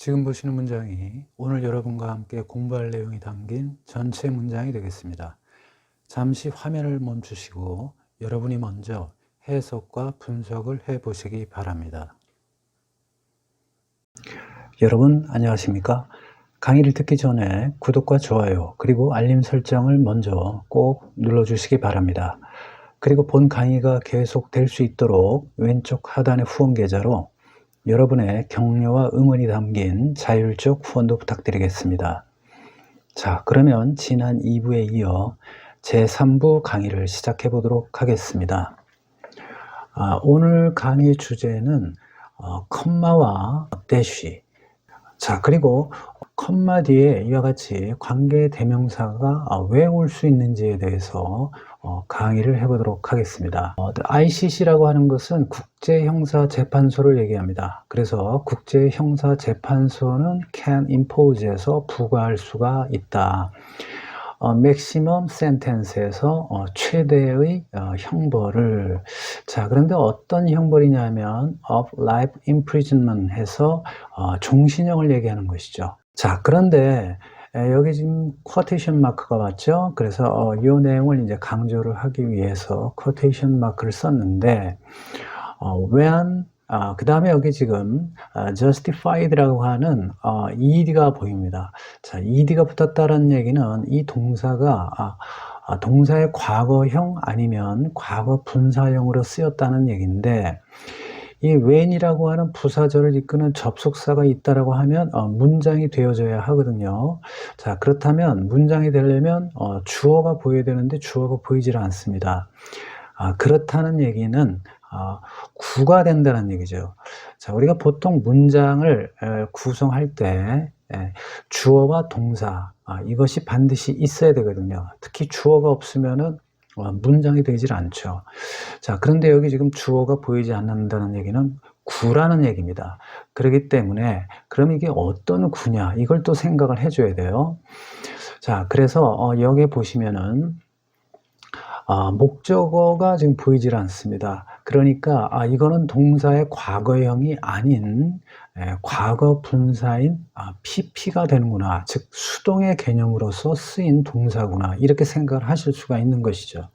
지금 보시는 문장이 오늘 여러분과 함께 공부할 내용이 담긴 전체 문장이 되겠습니다. 잠시 화면을 멈추시고 여러분이 먼저 해석과 분석을 해 보시기 바랍니다. 여러분 안녕하십니까? 강의를 듣기 전에 구독과 좋아요 그리고 알림 설정을 먼저 꼭 눌러주시기 바랍니다. 그리고 본 강의가 계속 될 수 있도록 왼쪽 하단의 후원 계좌로 여러분의 격려와 응원이 담긴 자율적 후원도 부탁드리겠습니다. 자, 그러면 지난 2부에 이어 제3부 강의를 시작해 보도록 하겠습니다. 오늘 강의 주제는 컴마와 대쉬. 자, 그리고 컴마 뒤에 이와 같이 관계 대명사가 왜 올 수 있는지에 대해서 강의를 해보도록 하겠습니다. ICC라고 하는 것은 국제형사재판소를 얘기합니다. 그래서 국제형사재판소는 can impose에서 부과할 수가 있다. maximum sentence에서 최대의 형벌을, 자, 그런데 어떤 형벌이냐면 of life imprisonment 해서 종신형을 얘기하는 것이죠. 자, 그런데 여기 지금 쿼테이션 마크가 왔죠. 그래서 이 내용을 이제 강조를 하기 위해서 쿼테이션 마크를 썼는데 when 그 다음에 여기 지금 justified라고 하는 ed가 보입니다. 자, ed가 붙었다는 얘기는 이 동사가 동사의 과거형 아니면 과거 분사형으로 쓰였다는 얘기인데, 이 when이라고 하는 부사절을 이끄는 접속사가 있다라고 하면 문장이 되어져야 하거든요. 자, 그렇다면 문장이 되려면 주어가 보여야 되는데 주어가 보이질 않습니다. 그렇다는 얘기는 구가 된다는 얘기죠. 자, 우리가 보통 문장을 구성할 때 주어와 동사 이것이 반드시 있어야 되거든요. 특히 주어가 없으면은 문장이 되질 않죠. 자, 그런데 여기 지금 주어가 보이지 않는다는 얘기는 구라는 얘기입니다. 그렇기 때문에 그럼 이게 어떤 구냐, 이걸 또 생각을 해줘야 돼요. 자, 그래서 여기에 보시면은 목적어가 지금 보이질 않습니다. 그러니까 이거는 동사의 과거형이 아닌 과거 분사인 PP가 되는구나, 즉 수동의 개념으로서 쓰인 동사구나, 이렇게 생각을 하실 수가 있는 것이죠.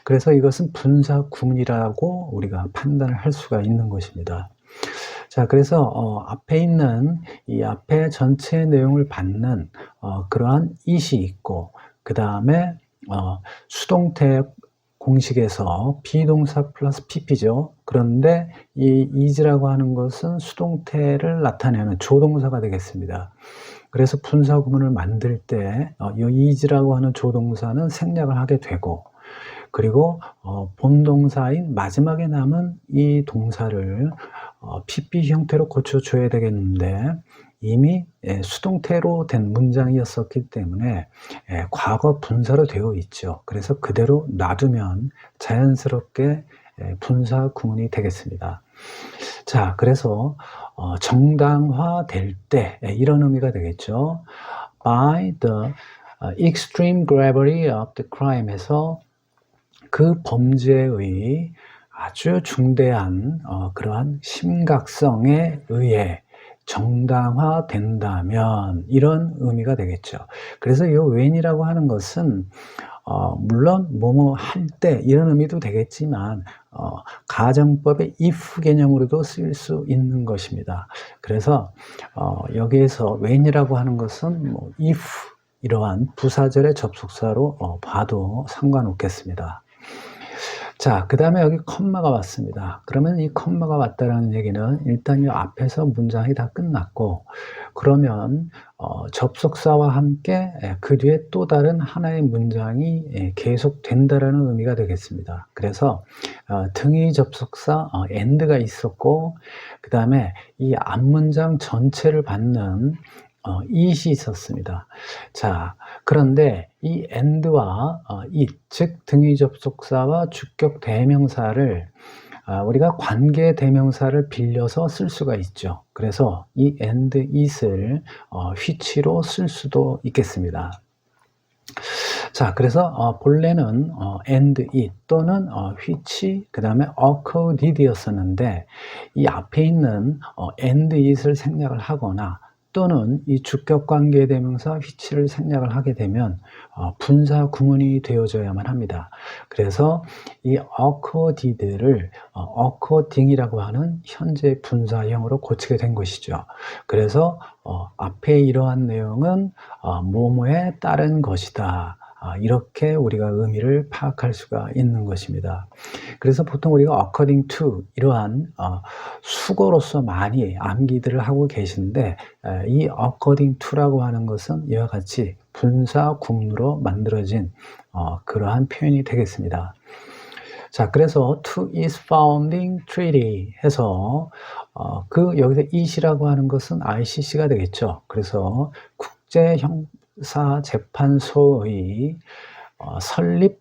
그래서 이것은 분사 구문이라고 우리가 판단을 할 수가 있는 것입니다. 자, 그래서 앞에 있는 이 앞에 전체 내용을 받는 그러한 it이 있고, 그 다음에 수동태 공식에서 비동사 플러스 pp죠. 그런데 이 is라고 하는 것은 수동태를 나타내는 조동사가 되겠습니다. 그래서 분사 구문을 만들 때 이 is라고 하는 조동사는 생략을 하게 되고, 그리고 본동사인 마지막에 남은 이 동사를 pp 형태로 고쳐줘야 되겠는데, 이미 수동태로 된 문장이었었기 때문에 과거 분사로 되어 있죠. 그래서 그대로 놔두면 자연스럽게 분사 구문이 되겠습니다. 자, 그래서 정당화될 때 이런 의미가 되겠죠. By the extreme gravity of the crime 해서 그 범죄의 아주 중대한 그러한 심각성에 의해 정당화된다면, 이런 의미가 되겠죠. 그래서 이 when이라고 하는 것은 물론 뭐뭐 할 때 이런 의미도 되겠지만 가정법의 if 개념으로도 쓸 수 있는 것입니다. 그래서 여기에서 when이라고 하는 것은 뭐 if 이러한 부사절의 접속사로 봐도 상관없겠습니다. 자, 그 다음에 여기 컴마가 왔습니다. 그러면 이 컴마가 왔다는 얘기는 일단 이 앞에서 문장이 다 끝났고, 그러면 접속사와 함께 그 뒤에 또 다른 하나의 문장이 계속된다라는 의미가 되겠습니다. 그래서 등위 접속사 and가 있었고, 그 다음에 이 앞문장 전체를 받는 it이 있었습니다. 자, 그런데 이 and와 it, 즉 등위 접속사와 주격 대명사를 우리가 관계 대명사를 빌려서 쓸 수가 있죠. 그래서 이 and, it을 which로 쓸 수도 있겠습니다. 자, 그래서 본래는 and, it 또는 which, 그 다음에 occurred, did였었는데 이 앞에 있는 and, it을 생략을 하거나 또는 이 주격 관계대명사 which를 생략을 하게 되면 분사 구문이 되어져야만 합니다. 그래서 이 accorded를 according이라고 하는 현재 분사형으로 고치게 된 것이죠. 그래서 앞에 이러한 내용은 뭐뭐에 따른 것이다. 이렇게 우리가 의미를 파악할 수가 있는 것입니다. 그래서 보통 우리가 according to 이러한 수거로서 많이 암기들을 하고 계신데, 이 according to라고 하는 것은 이와 같이 분사 구문으로 만들어진 그러한 표현이 되겠습니다. 자, 그래서 to is founding treaty 해서 여기서 it이라고 하는 것은 ICC가 되겠죠. 그래서 국제형사재판소의 설립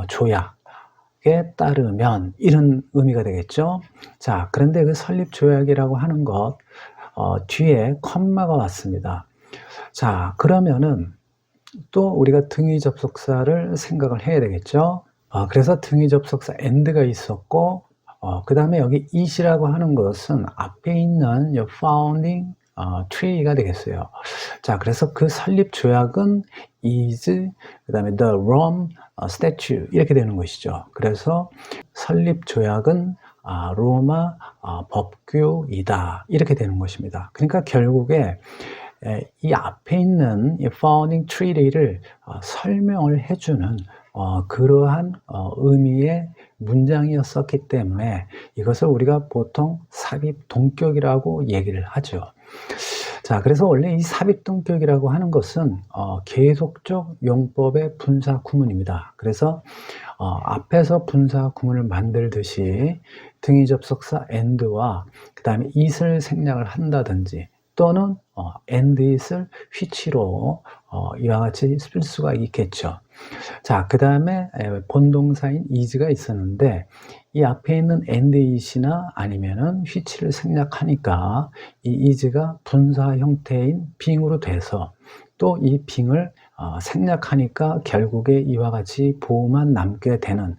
조약에 따르면 이런 의미가 되겠죠. 자, 그런데 그 설립 조약이라고 하는 것 뒤에 컴마가 왔습니다. 자, 그러면은 또 우리가 등위 접속사를 생각을 해야 되겠죠. 그래서 등위 접속사 and가 있었고, 그 다음에 여기 it이라고 하는 것은 앞에 있는 이 founding treaty가 되겠어요. 자, 그래서 그 설립 조약은 is, 그 다음에 the Rome statute 이렇게 되는 것이죠. 그래서 설립 조약은 로마 법규이다 이렇게 되는 것입니다. 그러니까 결국에 이 앞에 있는 이 founding treaty를 설명을 해주는 그러한 의미의 문장이었었기 때문에 이것을 우리가 보통 삽입 동격이라고 얘기를 하죠. 자, 그래서 원래 이 삽입 동격이라고 하는 것은 계속적 용법의 분사 구문입니다. 그래서 앞에서 분사 구문을 만들듯이 등위 접속사 and와 그 다음에 it을 생략을 한다든지 또는 and it을 which로 이와 같이 쓸 수가 있겠죠. 자, 그 다음에 본동사인 is가 있었는데 이 앞에 있는 and it이나 아니면은 which를 생략하니까 이 is가 분사 형태인 being으로 돼서 또 이 being을 생략하니까 결국에 이와 같이 보호만 남게 되는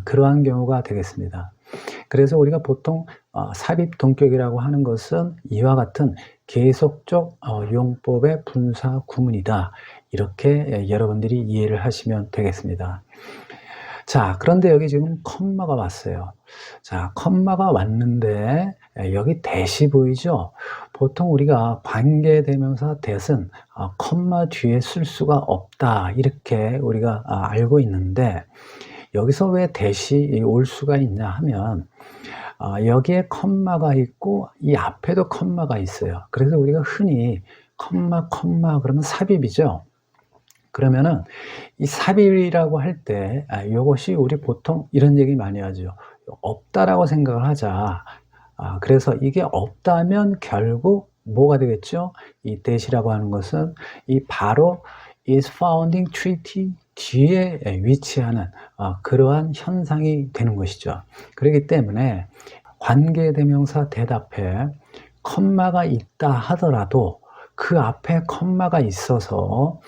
그러한 경우가 되겠습니다. 그래서 우리가 보통 삽입 동격이라고 하는 것은 이와 같은 계속적 용법의 분사 구문이다. 이렇게 여러분들이 이해를 하시면 되겠습니다. 자, 그런데 여기 지금 컴마가 왔어요. 자, 컴마가 왔는데 여기 대시 보이죠? 보통 우리가 관계대명사 that은 컴마 뒤에 쓸 수가 없다 이렇게 우리가 알고 있는데 여기서 왜 that이 올 수가 있냐 하면 여기에 컴마가 있고 이 앞에도 컴마가 있어요. 그래서 우리가 흔히 컴마 그러면 삽입이죠. 그러면은 이 삽입이라고 할 때 이것이 우리 보통 이런 얘기 많이 하죠. 없다라고 생각을 하자. 그래서 이게 없다면 결국 뭐가 되겠죠? 이 that이라고 하는 것은 이 바로 is founding treaty 뒤에 위치하는 그러한 현상이 되는 것이죠. 그렇기 때문에 관계대명사 that 앞에 컴마가 있다 하더라도 그 앞에 컴마가 있어서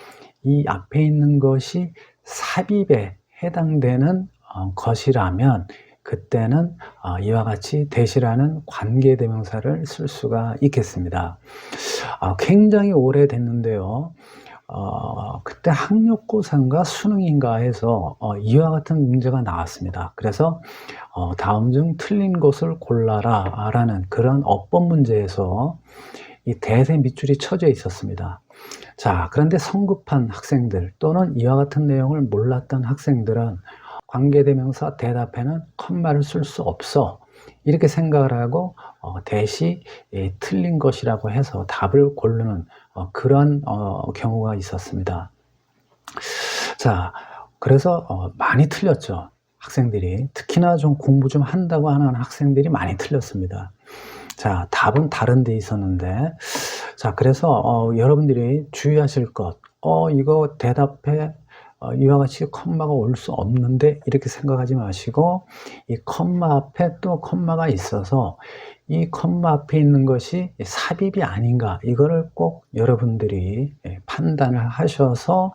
이 앞에 있는 것이 삽입에 해당되는 것이라면 그때는 이와 같이 that이라는 관계대명사를 쓸 수가 있겠습니다. 굉장히 오래됐는데요. 그때 학력고사인가 수능인가 해서 이와 같은 문제가 나왔습니다. 그래서 다음 중 틀린 것을 골라라 라는 그런 어법 문제에서 이 that의 밑줄이 쳐져 있었습니다. 자, 그런데 성급한 학생들 또는 이와 같은 내용을 몰랐던 학생들은 관계대명사 that 앞에는 컴마를 쓸 수 없어 이렇게 생각을 하고 that이 틀린 것이라고 해서 답을 고르는 그런 경우가 있었습니다. 자, 그래서 많이 틀렸죠. 학생들이 특히나 좀 공부 좀 한다고 하는 학생들이 많이 틀렸습니다. 자, 답은 다른 데 있었는데 자, 그래서 여러분들이 주의하실 것 이거 대답해 이와 같이 컴마가 올 수 없는데 이렇게 생각하지 마시고 이 컴마 앞에 또 컴마가 있어서 이 컴마 앞에 있는 것이 삽입이 아닌가 이거를 꼭 여러분들이 판단을 하셔서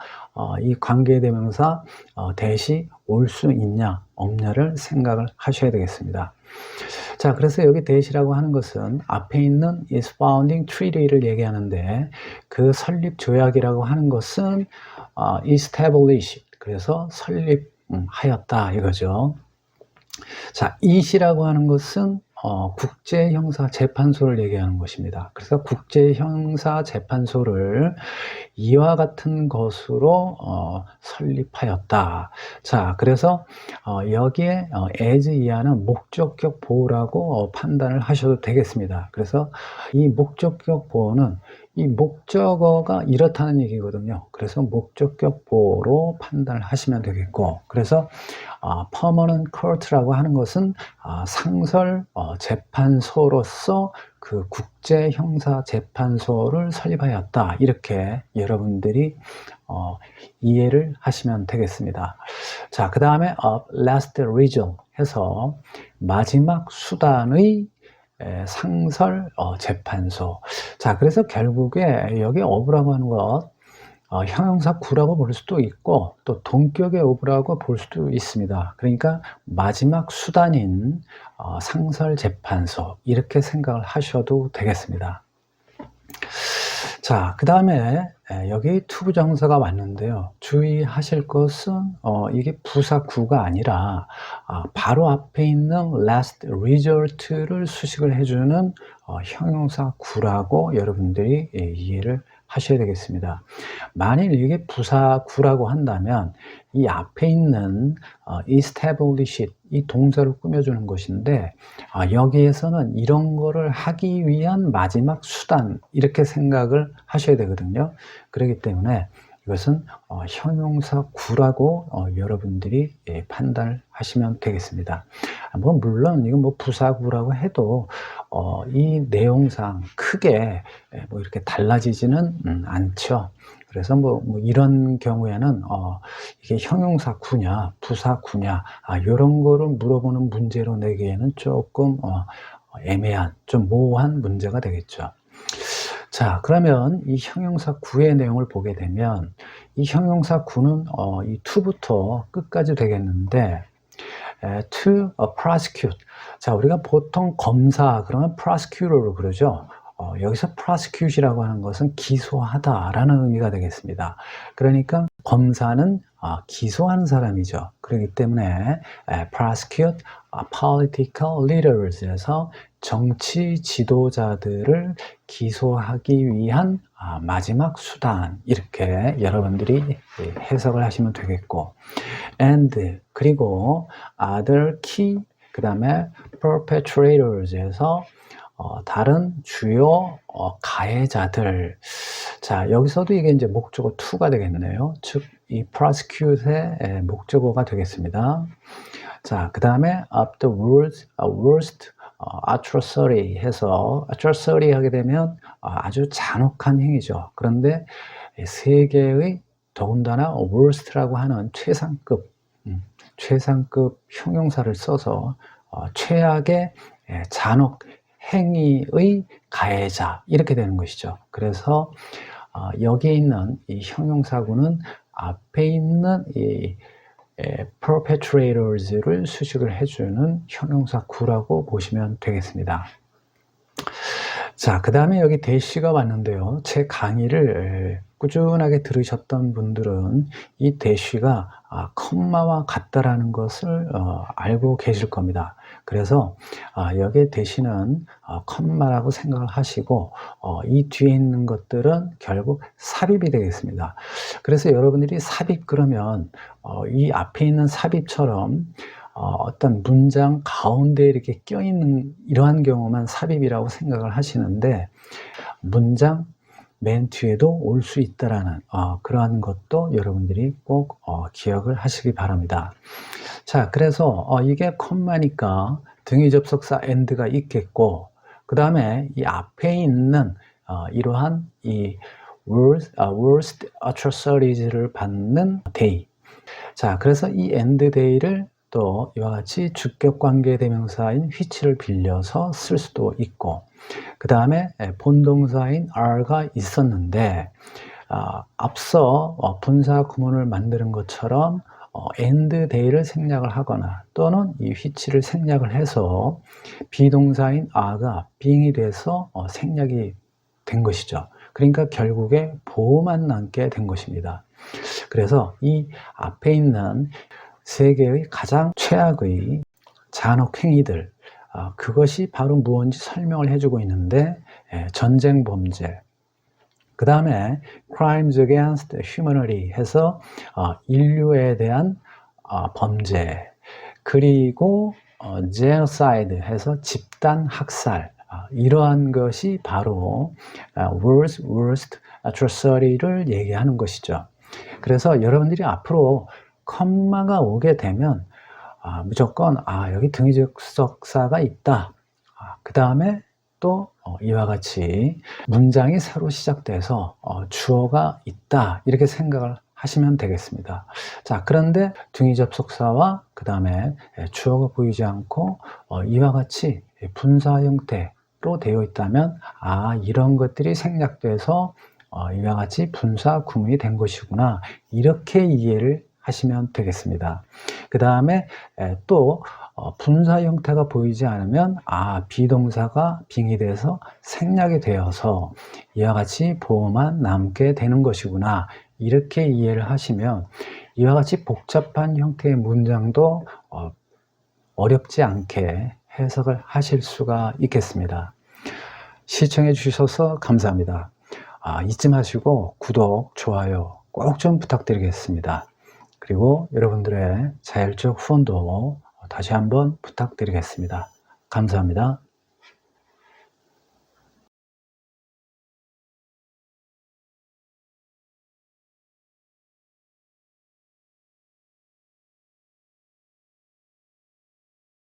이 관계대명사 that이 올 수 있냐 없냐를 생각을 하셔야 되겠습니다. 자, 그래서 여기 that이라고 하는 것은 앞에 있는 is founding treaty를 얘기하는데 그 설립 조약이라고 하는 것은 establish, 그래서 설립하였다 이거죠. 자, it이라고 하는 것은 국제형사재판소를 얘기하는 것입니다. 그래서 국제형사재판소를 이와 같은 것으로 설립하였다. 자, 그래서 여기에 as 이하는 목적격 보호라고 판단을 하셔도 되겠습니다. 그래서 이 목적격 보호는 이 목적어가 이렇다는 얘기거든요. 그래서 목적격 보호로 판단을 하시면 되겠고, 그래서 permanent court라고 하는 것은 상설 재판소로서 그 국제형사재판소를 설립하였다. 이렇게 여러분들이 이해를 하시면 되겠습니다. 자, 그 다음에 last resort 해서 마지막 수단의 상설 재판소. 자, 그래서 결국에 여기 of라고 하는 것 형용사 구라고 볼 수도 있고 또 동격의 of라고 볼 수도 있습니다. 그러니까 마지막 수단인 상설 재판소 이렇게 생각을 하셔도 되겠습니다. 자, 그 다음에 여기 투부정사가 왔는데요. 주의하실 것은 이게 부사 구가 아니라 바로 앞에 있는 last resort를 수식을 해주는 형용사 구라고 여러분들이 이해를 하셔야 되겠습니다. 만일 이게 부사 구라고 한다면 이 앞에 있는 establish 이 동사를 꾸며주는 것인데 여기에서는 이런 거를 하기 위한 마지막 수단 이렇게 생각을 하셔야 되거든요. 그렇기 때문에 이것은 형용사 구라고 여러분들이 판단을 하시면 되겠습니다. 물론 이건 부사구라고 해도 이 내용상 크게 이렇게 달라지지는 않죠. 그래서 이런 경우에는 이게 형용사 구냐 부사 구냐 이런 거를 물어보는 문제로 내기에는 조금 애매한 좀 모호한 문제가 되겠죠. 자, 그러면 이 형용사 구의 내용을 보게 되면 이 형용사 구는 이 to부터 끝까지 되겠는데 to prosecute. 자, 우리가 보통 검사 그러면 prosecutor로 그러죠. 여기서 prosecute이라고 하는 것은 기소하다라는 의미가 되겠습니다. 그러니까 검사는 기소하는 사람이죠. 그렇기 때문에 prosecute political leaders에서 정치 지도자들을 기소하기 위한 마지막 수단 이렇게 여러분들이 해석을 하시면 되겠고 and 그리고 other key 그 다음에 perpetrators 에서 다른 주요 가해자들. 자, 여기서도 이게 이제 목적어 to가 되겠네요. 즉, 이 prosecute의 목적어가 되겠습니다. 자, 그 다음에 of the worst atrocity 해서 atrocity 하게 되면 아주 잔혹한 행위죠. 그런데 세계의 더군다나 worst라고 하는 최상급 형용사를 써서 최악의 잔혹 행위의 가해자 이렇게 되는 것이죠. 그래서 여기에 있는 이 형용사구는 앞에 있는 이 perpetrators,를 수식을 해주는 형용사구라고 보시면 되겠습니다. 자, 그 다음에 여기 대시가 왔는데요. 제 강의를 꾸준하게 들으셨던 분들은 이 대시가 컴마와 같다라는 것을 알고 계실 겁니다. 그래서 여기에 대시는 컴마라고 생각을 하시고 이 뒤에 있는 것들은 결국 삽입이 되겠습니다. 그래서 여러분들이 삽입 그러면 이 앞에 있는 삽입처럼 어떤 문장 가운데 이렇게 껴있는 이러한 경우만 삽입이라고 생각을 하시는데 문장 맨 뒤에도 올 수 있다라는 그러한 것도 여러분들이 꼭 기억을 하시기 바랍니다. 자, 그래서 이게 컴마니까 등위 접속사 and가 있겠고 그 다음에 이 앞에 있는 이러한 이 worst atrocities를 받는 day. 자, 그래서 이 and day를 또 이와 같이 주격 관계 대명사인 which를 빌려서 쓸 수도 있고 그 다음에 본동사인 are가 있었는데 앞서 분사 구문을 만드는 것처럼 and day를 생략을 하거나 또는 이 which를 생략을 해서 비동사인 are가 being이 돼서 생략이 된 것이죠. 그러니까 결국에 보호만 남게 된 것입니다. 그래서 이 앞에 있는 세 개의 가장 최악의 잔혹 행위들, 그것이 바로 무엇인지 설명을 해주고 있는데, 전쟁 범죄, 그 다음에 crimes against humanity 해서 인류에 대한 범죄, 그리고 genocide 해서 집단 학살, 이러한 것이 바로 worst atrocity를 얘기하는 것이죠. 그래서 여러분들이 앞으로 컴마가 오게 되면 무조건 여기 등위접속사가 있다. 그 다음에 또 이와 같이 문장이 새로 시작돼서 주어가 있다. 이렇게 생각을 하시면 되겠습니다. 자, 그런데 등위접속사와 그 다음에 주어가 보이지 않고 이와 같이 분사 형태로 되어 있다면 이런 것들이 생략돼서 이와 같이 분사 구문이 된 것이구나. 이렇게 이해를 하시면 되겠습니다. 그 다음에 또 분사 형태가 보이지 않으면 비동사가 빙이 돼서 생략이 되어서 이와 같이 보호만 남게 되는 것이구나. 이렇게 이해를 하시면 이와 같이 복잡한 형태의 문장도 어렵지 않게 해석을 하실 수가 있겠습니다. 시청해 주셔서 감사합니다. 잊지 마시고 구독, 좋아요 꼭 좀 부탁드리겠습니다. 그리고 여러분들의 자율적 후원도 다시 한번 부탁드리겠습니다. 감사합니다.